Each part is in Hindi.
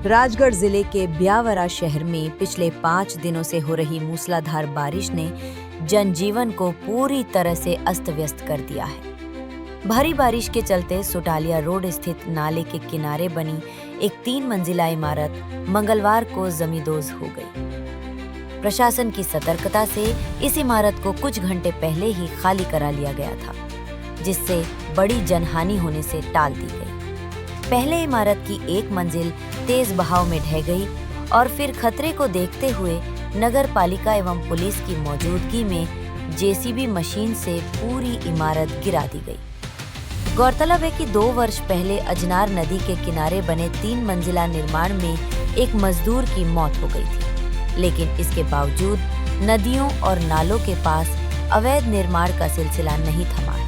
राजगढ़ जिले के ब्यावरा शहर में पिछले 5 दिनों से हो रही मूसलाधार बारिश ने जनजीवन को पूरी तरह से अस्त व्यस्त कर दिया है। भारी बारिश के चलते सुटालिया रोड स्थित नाले के किनारे बनी एक 3 मंजिला इमारत मंगलवार को जमींदोज हो गई। प्रशासन की सतर्कता से इस इमारत को कुछ घंटे पहले ही खाली करा लिया गया था, जिससे बड़ी जनहानि होने से टाल दी गई। पहले इमारत की एक मंजिल तेज बहाव में ढह गई और फिर खतरे को देखते हुए नगर पालिका एवं पुलिस की मौजूदगी में जेसीबी मशीन से पूरी इमारत गिरा दी गई। गौरतलब है कि 2 वर्ष पहले अजनार नदी के किनारे बने 3 मंजिला निर्माण में एक मजदूर की मौत हो गई थी, लेकिन इसके बावजूद नदियों और नालों के पास अवैध निर्माण का सिलसिला नहीं थमा है।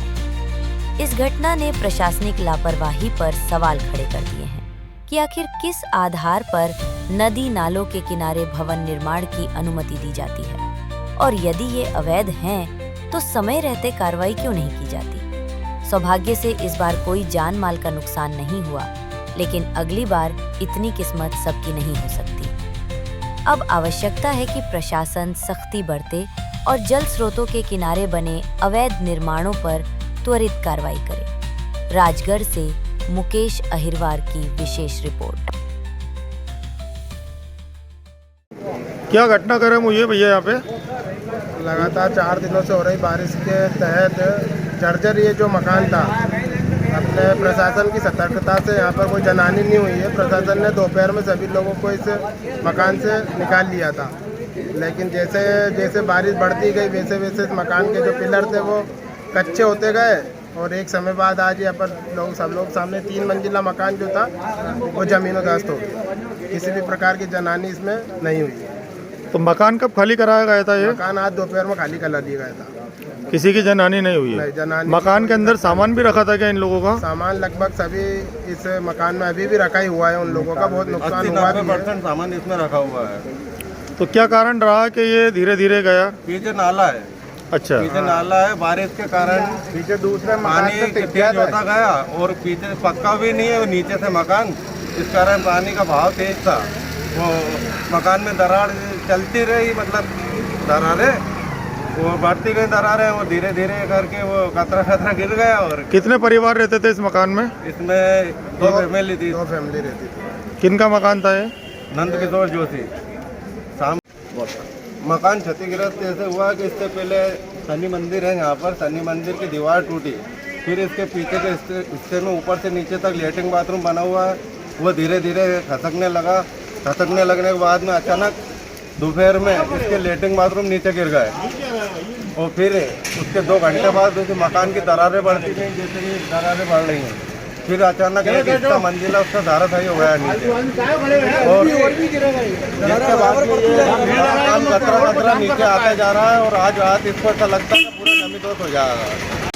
इस घटना ने प्रशासनिक लापरवाही पर सवाल खड़े कर दिए हैं कि आखिर किस आधार पर नदी नालों के किनारे भवन निर्माण की अनुमति दी जाती है, और यदि ये अवैध हैं तो समय रहते कार्रवाई क्यों नहीं की जाती। सौभाग्य से इस बार कोई जान माल का नुकसान नहीं हुआ, लेकिन अगली बार इतनी किस्मत सबकी नहीं हो सकती। अब आवश्यकता है कि प्रशासन सख्ती बरते और जल स्रोतों के किनारे बने अवैध निर्माणों पर त्वरित कार्रवाई करे। राजगढ़ से मुकेश अहिरवार की विशेष रिपोर्ट। क्या घटना करे मुझे भैया यहाँ पे? लगातार 4 दिनों से हो रही बारिश के तहत जर्जर ये जो मकान था, अपने प्रशासन की सतर्कता से यहाँ पर कोई जनहानि नहीं हुई है। प्रशासन ने दोपहर में सभी लोगों को इस मकान से निकाल लिया था, लेकिन जैसे जैसे बारिश बढ़ती गई वैसे वैसे इस मकान के जो पिलर थे वो कच्चे होते गए, और एक समय बाद आज यहाँ पर सब लोग सामने 3 मंजिला मकान जो था वो जमीनों दस्त हो गई। किसी भी प्रकार की जनहानि इसमें नहीं हुई। तो मकान कब खाली कराया गया था ये? मकान आज दोपहर में खाली करा दिया गया था। किसी की जनहानि नहीं हुई है? नहीं, जनहानि। मकान के अंदर सामान भी रखा था क्या इन लोगों का? सामान लगभग सभी इस मकान में अभी भी रखा ही हुआ है। उन लोगों का बहुत नुकसान हुआ भी है। सामान इसमें रखा हुआ है। तो क्या कारण रहा कि ये धीरे धीरे गया? पीछे नाला है। अच्छा, पीछे नाला है। बारिश के कारण पीछे दूसरे पानी तेज होता गया और पीछे पक्का भी नहीं है, नीचे से मकान, इस कारण पानी का बहाव तेज था। वो मकान में दरार चलती रही, मतलब दरारें वो बढ़ती गई, दरारें वो धीरे धीरे करके वो खतरा गिर गया। और कितने परिवार रहते थे इस मकान में? इसमें 2 फैमिली थी। 2 फैमिली रहती थी। किनका मकान था ये? नंद किशोर जोशी। मकान क्षतिग्रस्त ऐसे हुआ कि इससे पहले शनि मंदिर है, यहाँ पर शनि मंदिर की दीवार टूटी, फिर इसके पीछे के हिस्से में ऊपर से नीचे तक लेटरिन बाथरूम बना हुआ है, वो धीरे धीरे खसकने लगा। खसकने लगने के बाद में अचानक दोपहर में इसके लेटरिन बाथरूम नीचे गिर गए, और फिर उसके 2 घंटे बाद जैसे मकान की दरारें बढ़ती गई, जैसे कि दरारें बढ़ रही हैं, फिर अचानक एक इसका मंजिला उसका धाराशायी हो गया नीचे, और जिसके बाद मकान कतरा नीचे आता जा रहा है। और आज रात इसको ऐसा लगता है पूरा जमींदोज हो जाएगा।